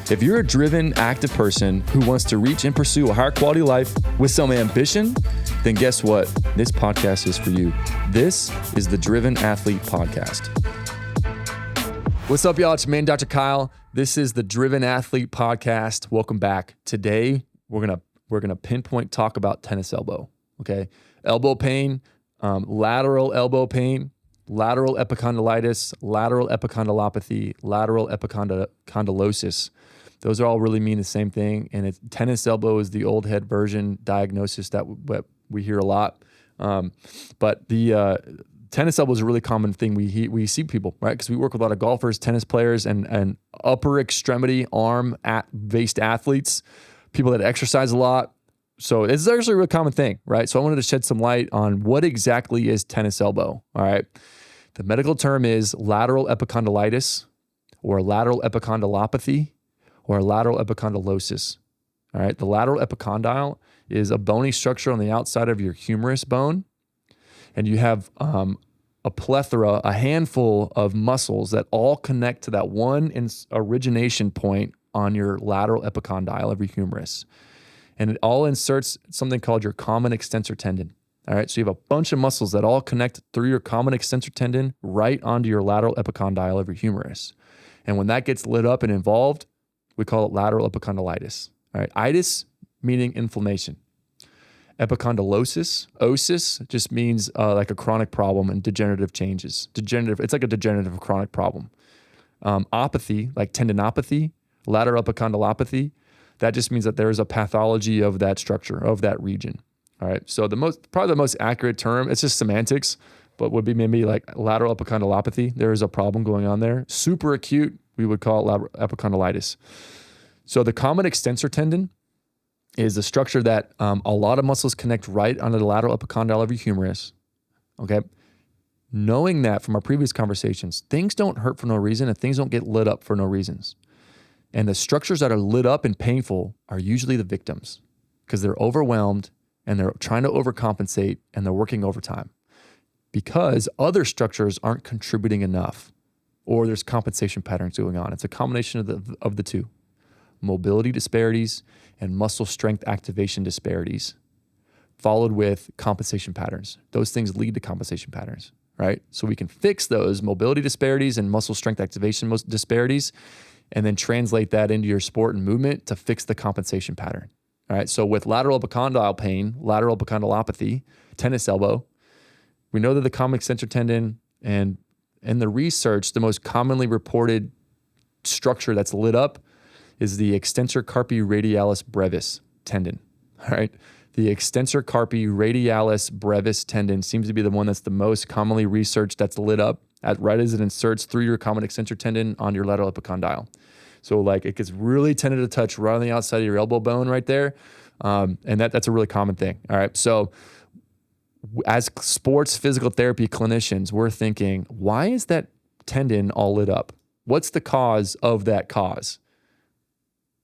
If you're a driven, active person who wants to reach and pursue a higher quality life with some ambition, then guess what? This podcast is for you. This is the Driven Athlete Podcast. What's up, y'all? It's me, Dr. Kyle. This is the Driven Athlete Podcast. Welcome back. Today, we're gonna pinpoint talk about tennis elbow. Okay, elbow pain, lateral elbow pain, lateral epicondylitis, lateral epicondylopathy, lateral epicondylosis. Those are all really mean the same thing. And tennis elbow is the old head version diagnosis that we hear a lot. But the tennis elbow is a really common thing we see people, right? Because we work with a lot of golfers, tennis players, and upper extremity arm-based athletes, people that exercise a lot. So it's actually a really common thing, right? So I wanted to shed some light on what exactly is tennis elbow, all right? The medical term is lateral epicondylitis or lateral epicondylopathy or lateral epicondylosis, all right? The lateral epicondyle is a bony structure on the outside of your humerus bone, and you have a handful of muscles that all connect to that one origination point on your lateral epicondyle of your humerus. And it all inserts something called your common extensor tendon. All right, so you have a bunch of muscles that all connect through your common extensor tendon right onto your lateral epicondyle of your humerus. And when that gets lit up and involved, we call it lateral epicondylitis. All right, itis meaning inflammation. Epicondylosis, osis, just means like a chronic problem and degenerative changes. It's like a degenerative chronic problem. Opathy, like tendinopathy, lateral epicondylopathy, that just means that there is a pathology of that structure, of that region. All right. So probably the most accurate term, it's just semantics, but would be maybe like lateral epicondylopathy. There is a problem going on there. Super acute, we would call it lateral epicondylitis. So the common extensor tendon is a structure that a lot of muscles connect right onto the lateral epicondyle of your humerus. Okay. Knowing that from our previous conversations, things don't hurt for no reason and things don't get lit up for no reasons. And the structures that are lit up and painful are usually the victims because they're overwhelmed and they're trying to overcompensate and they're working overtime because other structures aren't contributing enough or there's compensation patterns going on. It's a combination of the two, mobility disparities and muscle strength activation disparities, followed with compensation patterns. Those things lead to compensation patterns, right? So we can fix those mobility disparities and muscle strength activation disparities and then translate that into your sport and movement to fix the compensation pattern. All right. So with lateral epicondyle pain, lateral epicondylopathy, tennis elbow, we know that the common extensor tendon and in the research, the most commonly reported structure that's lit up is the extensor carpi radialis brevis tendon. All right. The extensor carpi radialis brevis tendon seems to be the one that's the most commonly researched that's lit up right as it inserts through your common extensor tendon on your lateral epicondyle. So like it gets really tended to touch right on the outside of your elbow bone right there. And that's a really common thing. All right. So as sports physical therapy clinicians, we're thinking, why is that tendon all lit up? What's the cause of that cause?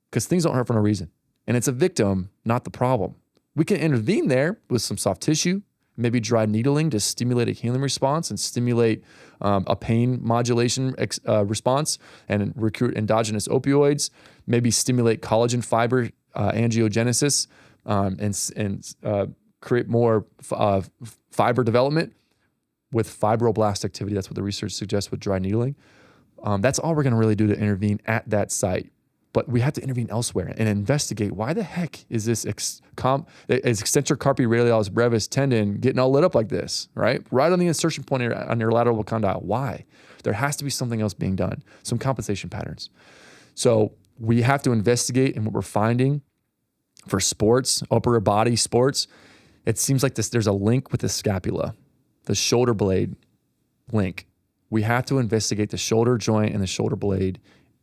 Because things don't hurt for no reason. And it's a victim, not the problem. We can intervene there with some soft tissue, maybe dry needling to stimulate a healing response and stimulate a pain modulation response and recruit endogenous opioids, maybe stimulate collagen fiber angiogenesis and create more fiber development with fibroblast activity. That's what the research suggests with dry needling. That's all we're going to really do to intervene at that site. But we have to intervene elsewhere and investigate why the heck is this extensor carpi radialis brevis tendon getting all lit up like this, right? Right on the insertion point on your lateral epicondyle. Why? There has to be something else being done, some compensation patterns. So we have to investigate, and what we're finding for sports, upper body sports, it seems like there's a link with the scapula, the shoulder blade link. We have to investigate the shoulder joint and the shoulder blade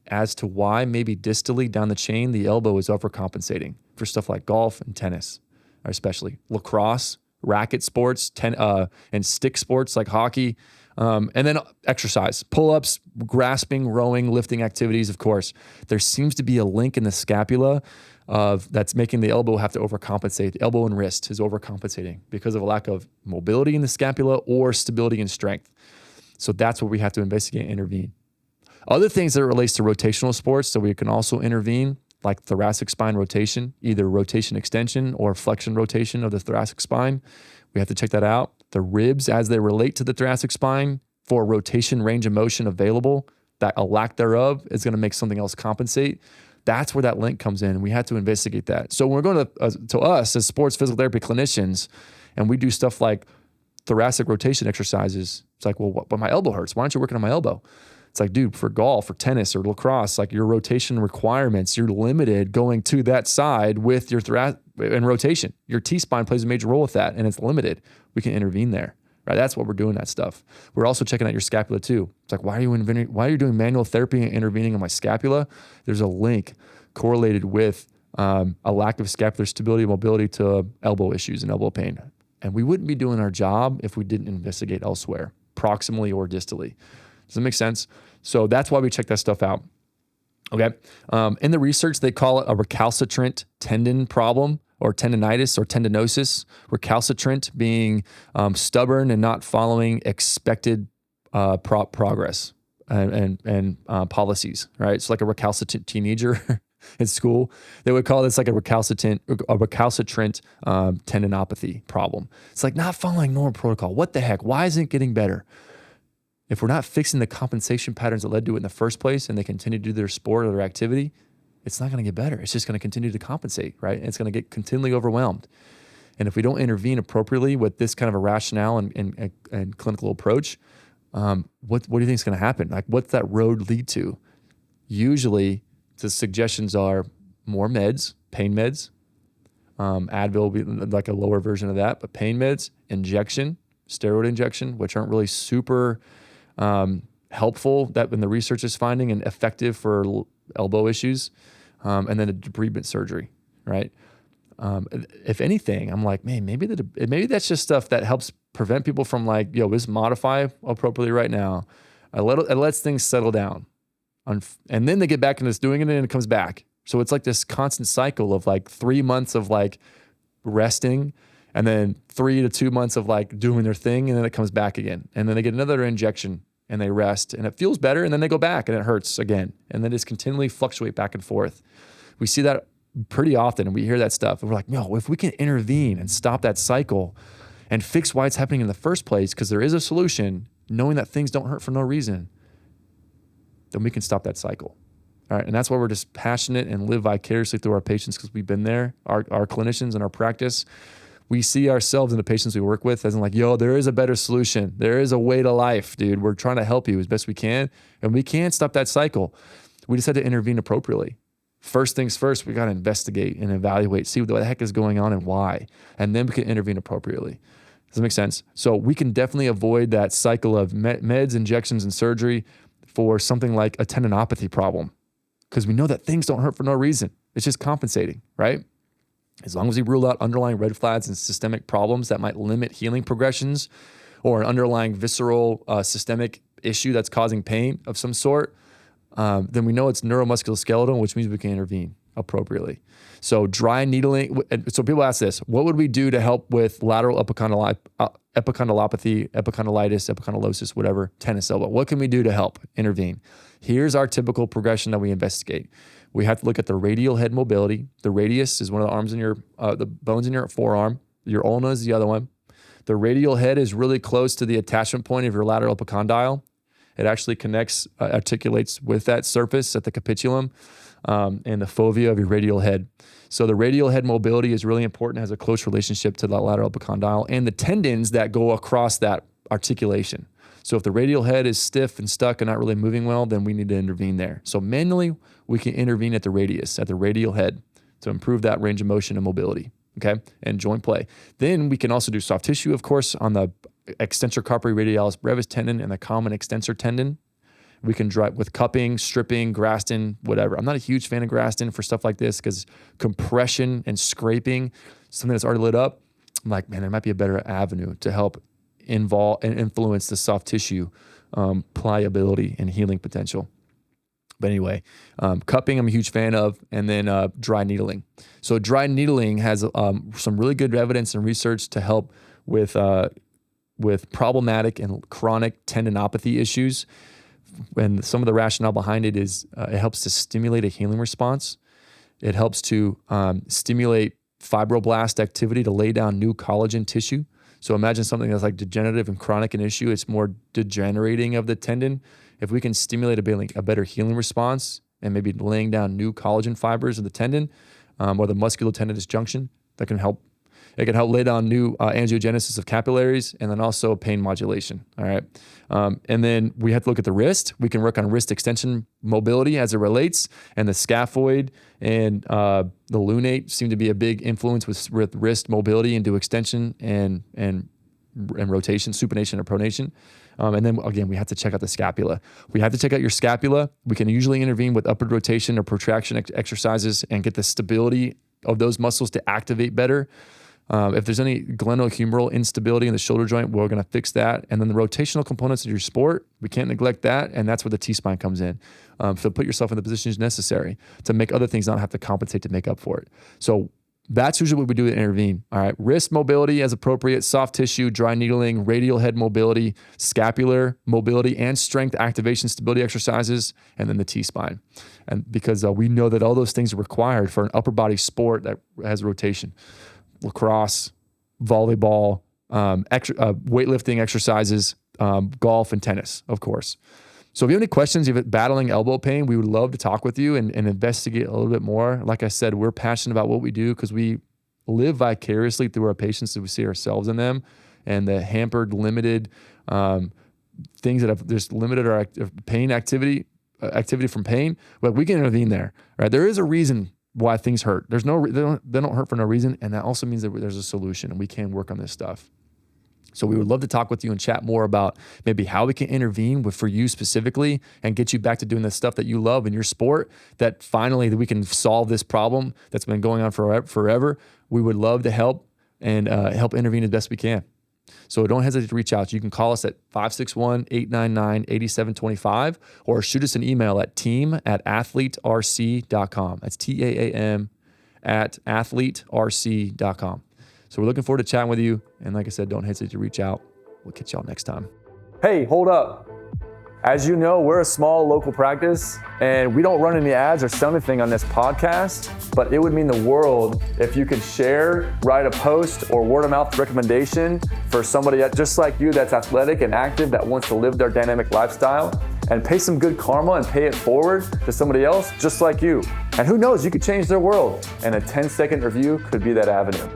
as to why maybe distally down the chain, the elbow is overcompensating for stuff like golf and tennis, or especially lacrosse, racket sports, and stick sports like hockey, and then exercise, pull-ups, grasping, rowing, lifting activities, of course. There seems to be a link in the scapula that's making the elbow have to overcompensate. The elbow and wrist is overcompensating because of a lack of mobility in the scapula or stability and strength. So that's what we have to investigate and intervene. Other things that relates to rotational sports, so we can also intervene, like thoracic spine rotation, either rotation extension or flexion rotation of the thoracic spine. We have to check that out. The ribs, as they relate to the thoracic spine, for rotation range of motion available, that a lack thereof is going to make something else compensate. That's where that link comes in. We have to investigate that. So when we're going to us as sports physical therapy clinicians, and we do stuff like thoracic rotation exercises, it's like, well, but my elbow hurts. Why aren't you working on my elbow? It's like, dude, for golf or tennis or lacrosse, like your rotation requirements, you're limited going to that side with your thoracic and rotation. Your T-spine plays a major role with that, and it's limited. We can intervene there, right? That's what we're doing, that stuff. We're also checking out your scapula too. It's like, why are you doing manual therapy and intervening on my scapula? There's a link correlated with a lack of scapular stability and mobility to elbow issues and elbow pain. And we wouldn't be doing our job if we didn't investigate elsewhere, proximally or distally. Does that make sense? So that's why we check that stuff out. Okay. In the research, they call it a recalcitrant tendon problem or tendinitis or tendinosis. Recalcitrant being stubborn and not following expected progress and policies, right? So like a recalcitrant teenager in school, they would call this like a recalcitrant tendinopathy problem. It's like not following normal protocol. What the heck? Why isn't it getting better? If we're not fixing the compensation patterns that led to it in the first place and they continue to do their sport or their activity, it's not going to get better. It's just going to continue to compensate, right? And it's going to get continually overwhelmed. And if we don't intervene appropriately with this kind of a rationale and clinical approach, what do you think is going to happen? Like, what's that road lead to? Usually, the suggestions are more meds, pain meds. Advil will be like a lower version of that, but pain meds, injection, steroid injection, which aren't really super helpful that when the research is finding and effective for elbow issues, and then a debridement surgery, right? If anything, I'm like, man, maybe that's just stuff that helps prevent people from like, yo, let's modify appropriately right now. It lets things settle down. And then they get back into this doing it and it comes back. So it's like this constant cycle of like 3 months of like resting and then 3 to 2 months of like doing their thing. And then it comes back again. And then they get another injection and they rest and it feels better. And then they go back and it hurts again. And then just continually fluctuate back and forth. We see that pretty often and we hear that stuff. And we're like, no, if we can intervene and stop that cycle and fix why it's happening in the first place, because there is a solution, knowing that things don't hurt for no reason, then we can stop that cycle. All right. And that's why we're just passionate and live vicariously through our patients, because we've been there, our clinicians and our practice. We see ourselves and the patients we work with as in like, yo, there is a better solution. There is a way to life, dude. We're trying to help you as best we can. And we can stop that cycle. We just had to intervene appropriately. First things first, we got to investigate and evaluate, see what the heck is going on and why. And then we can intervene appropriately. Does that make sense? So we can definitely avoid that cycle of meds, injections, and surgery for something like a tendinopathy problem, because we know that things don't hurt for no reason. It's just compensating, right? As long as we rule out underlying red flags and systemic problems that might limit healing progressions or an underlying visceral systemic issue that's causing pain of some sort, then we know it's neuromusculoskeletal, which means we can intervene appropriately. So dry needling. So people ask this, what would we do to help with lateral epicondylopathy, epicondylitis, epicondylosis, whatever, tennis elbow? What can we do to help intervene? Here's our typical progression that we investigate. We have to look at the radial head mobility. The radius is one of the arms in your, the bones in your forearm. Your ulna is the other one. The radial head is really close to the attachment point of your lateral epicondyle. It actually connects, articulates with that surface at the capitulum and the fovea of your radial head. So the radial head mobility is really important, has a close relationship to the lateral epicondyle and the tendons that go across that articulation. So if the radial head is stiff and stuck and not really moving well, then we need to intervene there. So manually, we can intervene at the radius, at the radial head, to improve that range of motion and mobility, okay, and joint play. Then we can also do soft tissue, of course, on the extensor carpi radialis brevis tendon and the common extensor tendon. We can drive with cupping, stripping, Graston, whatever. I'm not a huge fan of Graston for stuff like this because compression and scraping, something that's already lit up, I'm like, man, there might be a better avenue to help involve and influence the soft tissue pliability and healing potential. But anyway, cupping I'm a huge fan of, and then dry needling. So dry needling has some really good evidence and research to help with problematic and chronic tendinopathy issues. And some of the rationale behind it is it helps to stimulate a healing response. It helps to stimulate fibroblast activity to lay down new collagen tissue. So imagine something that's like degenerative and chronic an issue. It's more degenerating of the tendon. If we can stimulate a better healing response and maybe laying down new collagen fibers of the tendon or the musculotendinous junction, that can help. It can help lay down new angiogenesis of capillaries and then also pain modulation. All right. And then we have to look at the wrist. We can work on wrist extension mobility as it relates, and the scaphoid and the lunate seem to be a big influence with wrist mobility into extension and rotation, supination or pronation. And then again, we have to check out the scapula. We have to check out your scapula. We can usually intervene with upward rotation or protraction exercises and get the stability of those muscles to activate better. If there's any glenohumeral instability in the shoulder joint, we're going to fix that. And then the rotational components of your sport, we can't neglect that. And that's where the T-spine comes in. So put yourself in the positions necessary to make other things not have to compensate to make up for it. So that's usually what we do to intervene. All right. Wrist mobility as appropriate, soft tissue, dry needling, radial head mobility, scapular mobility and strength activation stability exercises, and then the T-spine. And because we know that all those things are required for an upper body sport that has rotation. Lacrosse, volleyball, weightlifting exercises, golf, and tennis, of course. So if you have any questions, if you're battling elbow pain, we would love to talk with you and investigate a little bit more. Like I said, we're passionate about what we do because we live vicariously through our patients as we see ourselves in them, and the hampered, limited things that have just limited our pain activity from pain. But we can intervene there, right? There is a reason why things hurt. They don't hurt for no reason, and that also means that there's a solution, and we can work on this stuff. So we would love to talk with you and chat more about maybe how we can intervene for you specifically and get you back to doing the stuff that you love in your sport, that finally that we can solve this problem that's been going on forever. We would love to help and help intervene as best we can. So don't hesitate to reach out. You can call us at 561-899-8725 or shoot us an email at team@athleterc.com. That's TAAM@athleterc.com. So we're looking forward to chatting with you. And like I said, don't hesitate to reach out. We'll catch y'all next time. Hey, hold up. As you know, we're a small local practice and we don't run any ads or sell anything on this podcast, but it would mean the world if you could share, write a post or word of mouth recommendation for somebody just like you that's athletic and active that wants to live their dynamic lifestyle, and pay some good karma and pay it forward to somebody else just like you. And who knows, you could change their world, and a 10-second review could be that avenue.